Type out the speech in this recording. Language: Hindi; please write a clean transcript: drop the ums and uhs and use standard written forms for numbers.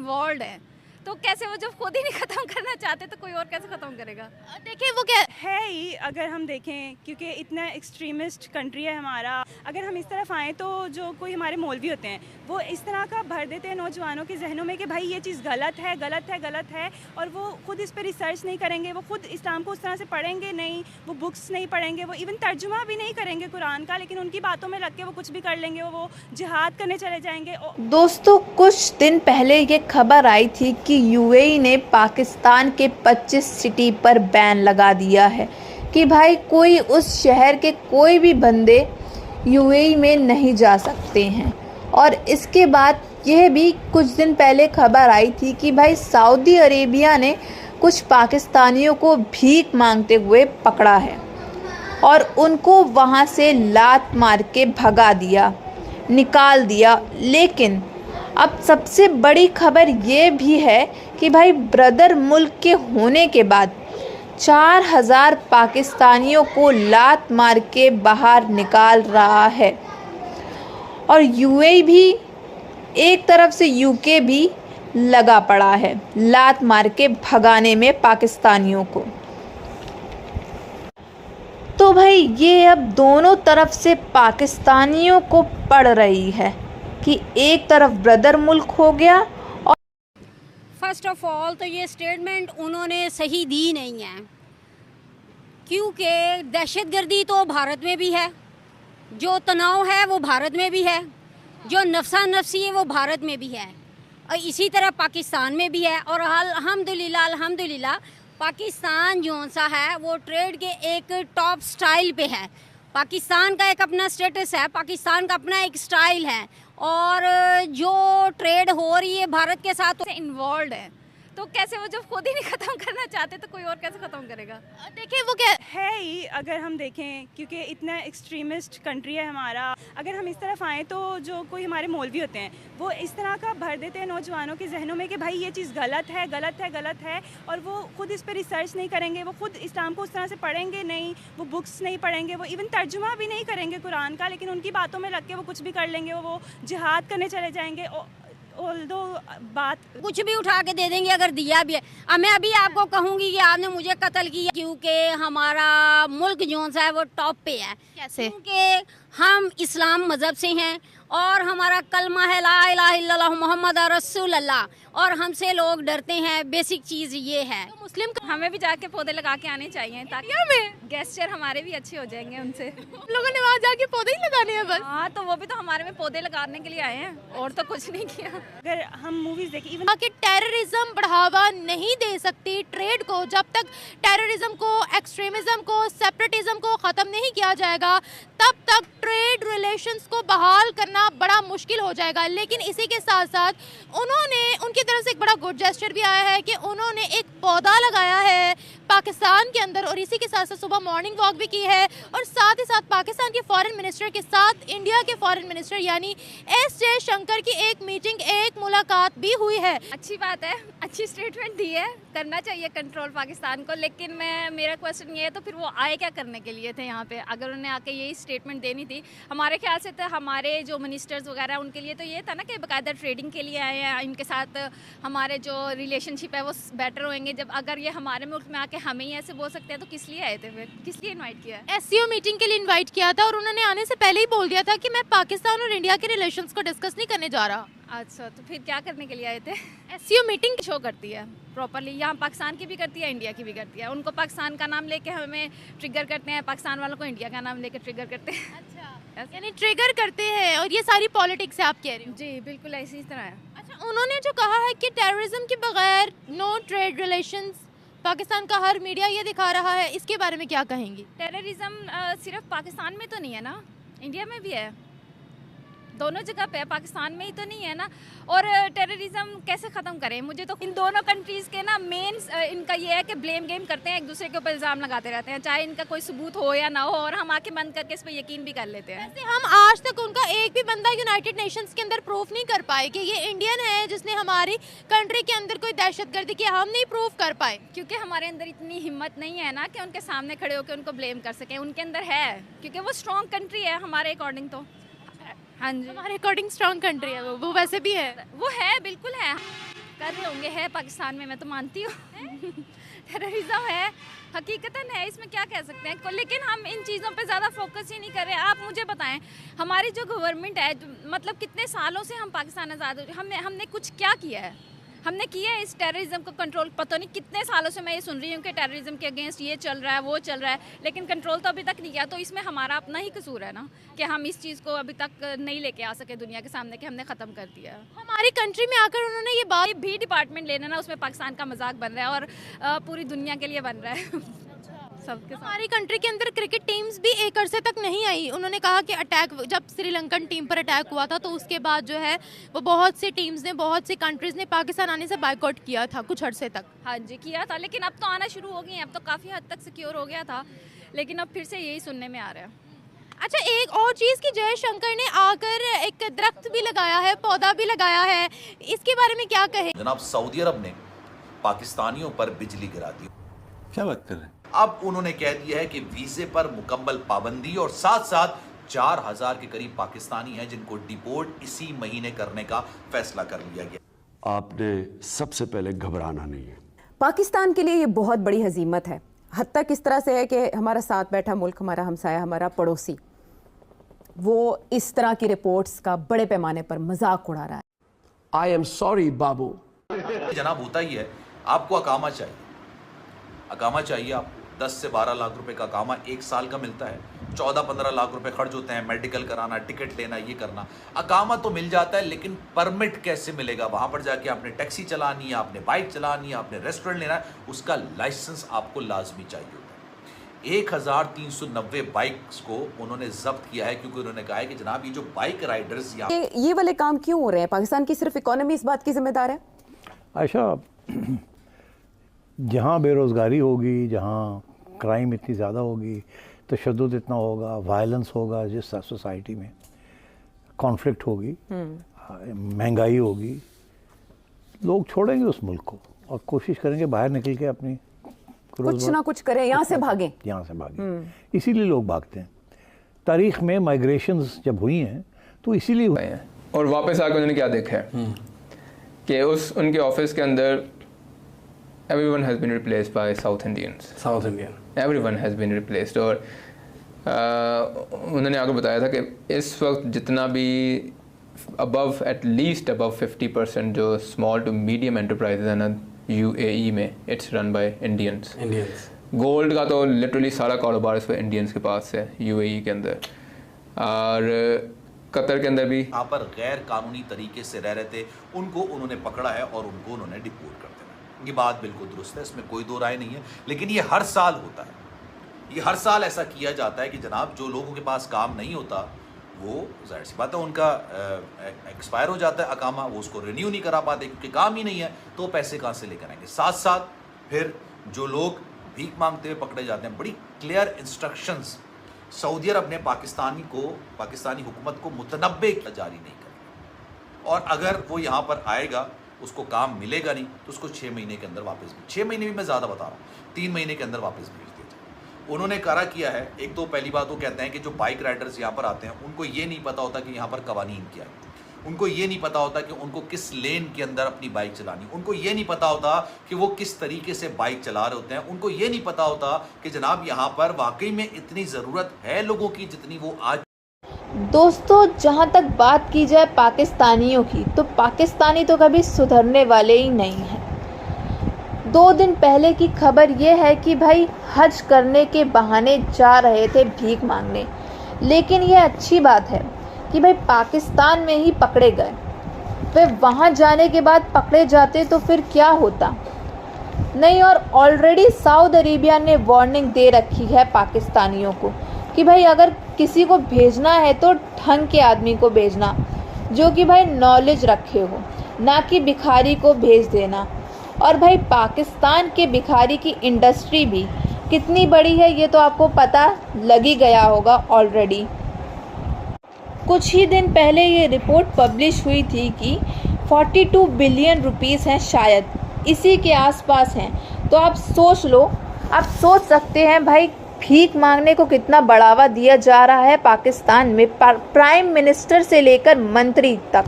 इन्वॉल्व है, तो कैसे वो जब खुद ही नहीं ख़त्म करना चाहते तो कोई और कैसे ख़त्म करेगा। देखिए वो क्या है ही, अगर हम देखें, क्योंकि इतना एक्सट्रीमिस्ट कंट्री है हमारा। अगर हम इस तरफ आएँ तो जो कोई हमारे मौलवी होते हैं वो इस तरह का भर देते हैं नौजवानों के जहनों में कि भाई ये चीज़ गलत है, गलत है, गलत है, और वो खुद इस पर रिसर्च नहीं करेंगे, वो खुद इस्लाम को उस तरह से पढ़ेंगे नहीं, वो बुक्स नहीं पढ़ेंगे, वो इवन तर्जुमा भी नहीं करेंगे कुरान का, लेकिन उनकी बातों में लग के वो कुछ भी कर लेंगे, वो जिहाद करने चले जाएंगे। दोस्तों, कुछ दिन पहले ये खबर आई थी कि यूएई ने पाकिस्तान के 25 सिटी पर बैन लगा दिया है कि भाई कोई उस शहर के कोई भी बंदे यूएई में नहीं जा सकते हैं। और इसके बाद यह भी कुछ दिन पहले खबर आई थी कि भाई सऊदी अरेबिया ने कुछ पाकिस्तानियों को भीख मांगते हुए पकड़ा है और उनको वहां से लात मार के भगा दिया, निकाल दिया। लेकिन अब सबसे बड़ी खबर ये भी है कि भाई ब्रदर मुल्क के होने के बाद 4000 पाकिस्तानियों को लात मार के बाहर निकाल रहा है। और यूएई भी एक तरफ से यूके भी लगा पड़ा है लात मार के भगाने में पाकिस्तानियों को। तो भाई ये अब दोनों तरफ से पाकिस्तानियों को पड़ रही है कि एक तरफ ब्रदर मुल्क हो गया। और फर्स्ट ऑफ ऑल तो ये स्टेटमेंट उन्होंने सही दी नहीं है, क्योंकि दहशतगर्दी तो भारत में भी है, जो तनाव है वो भारत में भी है, जो नफसा नफसी है वो भारत में भी है, और इसी तरह पाकिस्तान में भी है। और अल्हम्दुलिल्लाह पाकिस्तान जो सा है वो ट्रेड के एक टॉप स्टाइल पे है। पाकिस्तान का एक अपना स्टेटस है, पाकिस्तान का अपना एक स्टाइल है, और जो ट्रेड हो रही है भारत के साथ इन्वॉल्व है, तो कैसे वो जब खुद ही नहीं ख़त्म करना चाहते तो कोई और कैसे ख़त्म करेगा। देखिए वो क्या है ही, अगर हम देखें, क्योंकि इतना एक्सट्रीमिस्ट कंट्री है हमारा। अगर हम इस तरफ आएँ तो जो कोई हमारे मौलवी होते हैं वो इस तरह का भर देते हैं नौजवानों के जहनों में कि भाई ये चीज़ गलत है, गलत है, गलत है, और वो खुद इस पर रिसर्च नहीं करेंगे, वो खुद इस्लाम को उस तरह से पढ़ेंगे नहीं, वो बुक्स नहीं पढ़ेंगे, वो इवन तर्जुमा भी नहीं करेंगे कुरान का, लेकिन उनकी बातों में लग के वो कुछ भी कर लेंगे, वो जिहाद करने चले जाएंगे। ऑल्दो बात कुछ भी उठा के दे देंगे अगर दिया भी है। अब मैं अभी आपको कहूँगी कि आपने मुझे कत्ल किया, क्योंकि हमारा मुल्क जो सा है वो टॉप पे है। कैसे? क्योंकि हम इस्लाम मज़हब से हैं और हमारा कलमा है ला इलाहा इल्लल्लाह मुहम्मद रसूल अल्लाह, और हमसे लोग डरते हैं। बेसिक चीज़ ये है। तो मुस्लिम हमें भी जाके पौधे लगा के आने चाहिए ताकि गेस्चर हमारे भी अच्छे हो जाएंगे उनसे। लोगों ने वहाँ जाके पौधे ही लगाने हैं बस। हाँ, तो वो भी तो हमारे में पौधे लगाने के लिए आए हैं, और तो कुछ नहीं किया। अगर हम मूवीज़ देखें, इवन कि टेररिज्म बढ़ावा नहीं दे सकती ट्रेड को, जब तक टेररिज्म को, एक्सट्रीमिज्म को, सेपरेटिज्म को ख़त्म नहीं किया जाएगा तब तक ट्रेड रिलेशंस को बहाल करना बड़ा मुश्किल हो जाएगा। लेकिन इसी के साथ साथ उनकी तरफ से एक बड़ा गुड जेस्चर भी आया है कि उन्होंने एक पौधा लगाया है पाकिस्तान के अंदर, और इसी के साथ साथ सुबह मॉर्निंग वॉक भी की है, और साथ ही साथ पाकिस्तान के फॉरेन मिनिस्टर के साथ इंडिया के फॉरेन मिनिस्टर यानी एस जयशंकर की एक मीटिंग, एक मुलाकात भी हुई है। अच्छी बात है, अच्छी स्टेटमेंट दी है, करना चाहिए कंट्रोल पाकिस्तान को। लेकिन मेरा क्वेश्चन ये है, तो फिर वो आए क्या करने के लिए थे यहाँ पे? अगर उन्हें आके यही स्टेटमेंट देनी थी, हमारे ख्याल से तो हमारे जो मिनिस्टर्स वगैरह उनके लिए तो ये था ना कि बाकायदा ट्रेडिंग के लिए आए हैं, इनके साथ हमारे जो रिलेशनशिप है वो बेटर होंगे। जब अगर ये हमारे मुल्क में आके हमें ही ऐसे बोल सकते हैं तो किस लिए आए थे, फिर किस लिए इन्वाइट किया? एससीओ मीटिंग के लिए इनवाइट किया था, और उन्होंने आने से पहले ही बोल दिया था कि मैं पाकिस्तान और इंडिया के रिलेशंस को डिस्कस नहीं करने जा रहा। अच्छा, तो फिर क्या करने के लिए आए थे? एससीओ मीटिंग शो करती है प्रॉपरली, यहाँ पाकिस्तान की भी करती है, इंडिया की भी करती है। उनको पाकिस्तान का नाम लेके हमें ट्रिगर करते हैं, पाकिस्तान वालों को इंडिया का नाम लेके ट्रिगर करते हैं। अच्छा, यानी ट्रिगर करते हैं, और ये सारी पॉलिटिक्स है आप कह रहे हो? जी बिल्कुल ऐसी तरह है। अच्छा, उन्होंने जो कहा है कि टेररिज्म के बगैर नो ट्रेड रिलेशंस, पाकिस्तान का हर मीडिया ये दिखा रहा है, इसके बारे में क्या कहेंगी? टेररिज्म सिर्फ पाकिस्तान में तो नहीं है ना, इंडिया में भी है, दोनों जगह पे है, पाकिस्तान में ही तो नहीं है ना। और टेररिज्म कैसे ख़त्म करें? मुझे तो इन दोनों कंट्रीज़ के ना मेन इनका ये है कि ब्लेम गेम करते हैं, एक दूसरे के ऊपर इल्ज़ाम लगाते रहते हैं, चाहे इनका कोई सबूत हो या ना हो, और हम आके बंद करके इस पर यकीन भी कर लेते हैं। वैसे हम आज तक उनका एक भी बंदा यूनाइटेड नेशंस के अंदर प्रूफ नहीं कर पाए कि ये इंडियन है जिसने हमारी कंट्री के अंदर कोई दहशतगर्दी की, हम नहीं प्रूफ कर पाए, क्योंकि हमारे अंदर इतनी हिम्मत नहीं है ना कि उनके सामने खड़े होकर उनको ब्लेम कर सकें। उनके अंदर है, क्योंकि वो स्ट्रॉन्ग कंट्री है हमारे अकॉर्डिंग तो। हाँ जी, हमारे अकॉर्डिंग स्ट्रॉन्ग कंट्री है वो वैसे भी है। वो है, बिल्कुल है। कर रहे होंगे, है पाकिस्तान में, मैं तो मानती हूँ टेररिज्म है, हकीकतन है, इसमें क्या कह सकते हैं। लेकिन हम इन चीज़ों पे ज़्यादा फोकस ही नहीं कर रहे। आप मुझे बताएं, हमारी जो गवर्नमेंट है, मतलब कितने सालों से हम पाकिस्तान आज़ाद हो, हमने कुछ क्या किया है? हमने किया है इस टेररिज्म को कंट्रोल? पता नहीं कितने सालों से मैं ये सुन रही हूँ कि टेररिज्म के अगेंस्ट ये चल रहा है, वो चल रहा है, लेकिन कंट्रोल तो अभी तक नहीं किया। तो इसमें हमारा अपना ही कसूर है ना, कि हम इस चीज़ को अभी तक नहीं लेके आ सके दुनिया के सामने कि हमने ख़त्म कर दिया। हमारी कंट्री में आकर उन्होंने ये बात भी डिपार्टमेंट लेना ना, उसमें पाकिस्तान का मजाक बन रहा है और पूरी दुनिया के लिए बन रहा है सबके साथ। हमारी कंट्री के अंदर क्रिकेट टीम्स भी एक अरसे तक नहीं आई। उन्होंने कहा कि अटैक, जब श्रीलंकन टीम पर अटैक हुआ था तो उसके बाद जो है वो बहुत सी टीम्स ने, बहुत सी कंट्रीज़ ने पाकिस्तान आने से बायकॉट किया था कुछ अरसे तक। हाँ जी, किया था, लेकिन अब तो आना शुरू हो गई हैं, अब तो काफ़ी हद तक सिक्योर हो गया था, लेकिन अब फिर से यही सुनने में आ रहा है। अच्छा, एक और चीज़ कि जयशंकर ने आकर एक दरख्त भी लगाया है, पौधा भी लगाया है, इसके बारे में क्या कहें? जनाब, सऊदी अरब ने पाकिस्तानियों पर बिजली गिरा दी। क्या बात कर रहे हैं? अब उन्होंने कह दिया है कि वीजे पर मुकम्मल पाबंदी और साथ साथ 4000 के करीब पाकिस्तानी हैं जिनको डिपोर्ट इसी महीने करने का फैसला कर लिया गया। आपने सबसे पहले घबराना नहीं है। पाकिस्तान के लिए ये बहुत बड़ी हजीमत है। हद तक इस तरह से है कि हमारा साथ बैठा मुल्क, हमारा हमसाया, हमारा पड़ोसी, वो इस तरह की रिपोर्ट्स का बड़े पैमाने पर मजाक उड़ा रहा है। आई एम सॉरी बाबू। जनाब, होता ही है, आपको अकामा चाहिए, अकामा चाहिए आपको। 10 से 12 लाख रुपए का अकामा 1 साल का मिलता है। 14-15 लाख रुपए खर्च होते हैं, मेडिकल कराना, टिकट लेना, ये करना। अकामा तो मिल जाता है, लेकिन परमिट कैसे मिलेगा? वहां पर जाके आपने टैक्सी चलानी है, आपने बाइक चलानी है, आपने रेस्टोरेंट लेना है, उसका लाइसेंस आपको लाजमी चाहिए होता है। 1390 बाइक्स को उन्होंने जब्त किया है, क्योंकि उन्होंने कहा है कि जनाब ये जो बाइक राइडर्स ये वाले काम क्यों हो रहे हैं? पाकिस्तान की सिर्फ इकोनॉमी इस बात की जिम्मेदार है? आयशा, जहाँ बेरोज़गारी होगी, जहाँ क्राइम इतनी ज़्यादा होगी, तशद्दुद इतना होगा, वायलेंस होगा, जिस सोसाइटी में कॉन्फ्लिक्ट होगी, महंगाई होगी, लोग छोड़ेंगे उस मुल्क को और कोशिश करेंगे बाहर निकल के अपनी कुछ ना कुछ करें, यहाँ से भागें। यहाँ से भागें, इसीलिए लोग भागते हैं। तारीख़ में माइग्रेशंस जब हुई हैं तो इसीलिए हुए हैं। और वापस आकर उन्होंने क्या देखा है कि उनके ऑफिस के अंदर everyone has been replaced by South Indians. South Indian. Everyone has been replaced. और उन्होंने आगे बताया था कि इस वक्त जितना भी at least above 50% जो small to medium enterprises हैं ना UAE में, it's run by Indians. Gold का तो लिटरली सारा कारोबार इस पर इंडियंस के पास है UAE के अंदर। और कतर के अंदर भी यहाँ पर गैर कानूनी तरीके से रह रहे थे, उनको उन्होंने पकड़ा है और उनको उन्होंने डिपोर्ट कर दिया। ये बात बिल्कुल दुरुस्त है, इसमें कोई दो राय नहीं है, लेकिन ये हर साल होता है। ये हर साल ऐसा किया जाता है कि जनाब जो लोगों के पास काम नहीं होता वो जाहिर सी बात है उनका एक्सपायर हो जाता है अकामा, वो उसको रिन्यू नहीं करा पाते क्योंकि काम ही नहीं है, तो पैसे कहाँ से लेकर आएंगे। साथ साथ फिर जो लोग भीख मांगते हुए पकड़े जाते हैं, बड़ी क्लियर इंस्ट्रक्शंस सऊदी अरब ने पाकिस्तानी हुकूमत को मुतनब्बे जारी नहीं कर, और अगर वो यहाँ पर आएगा उसको काम मिलेगा नहीं तो उसको 6 महीने के अंदर वापस 6 महीने भी मैं ज़्यादा बता रहा हूँ, 3 महीने के अंदर वापस भेज दिया जाए। उन्होंने करा किया है। एक तो पहली बात वो कहते हैं कि जो बाइक राइडर्स यहाँ पर आते हैं उनको ये नहीं पता होता कि यहाँ पर कवानीन क्या है, उनको ये नहीं पता होता कि उनको किस लेन के अंदर अपनी बाइक चलानी, उनको ये नहीं पता होता कि वो किस तरीके से बाइक चला रहे होते हैं, उनको ये नहीं पता होता कि जनाब यहाँ पर वाकई में इतनी ज़रूरत है लोगों की जितनी वो आज। दोस्तों, जहाँ तक बात की जाए पाकिस्तानियों की, तो पाकिस्तानी तो कभी सुधरने वाले ही नहीं हैं। 2 दिन पहले की खबर ये है कि भाई हज करने के बहाने जा रहे थे भीख मांगने, लेकिन ये अच्छी बात है कि भाई पाकिस्तान में ही पकड़े गए। फिर वहाँ जाने के बाद पकड़े जाते तो फिर क्या होता नहीं। और ऑलरेडी सऊदी अरेबिया ने वार्निंग दे रखी है पाकिस्तानियों को कि भाई अगर किसी को भेजना है तो ढंग के आदमी को भेजना, जो कि भाई नॉलेज रखे हो, ना कि भिखारी को भेज देना। और भाई पाकिस्तान के भिखारी की इंडस्ट्री भी कितनी बड़ी है ये तो आपको पता लग ही गया होगा ऑलरेडी। कुछ ही दिन पहले ये रिपोर्ट पब्लिश हुई थी कि 42 बिलियन रुपीस हैं, शायद इसी के आसपास हैं। तो आप सोच लो, आप सोच सकते हैं भाई भीख मांगने को कितना बढ़ावा दिया जा रहा है पाकिस्तान में, प्राइम मिनिस्टर से लेकर मंत्री तक।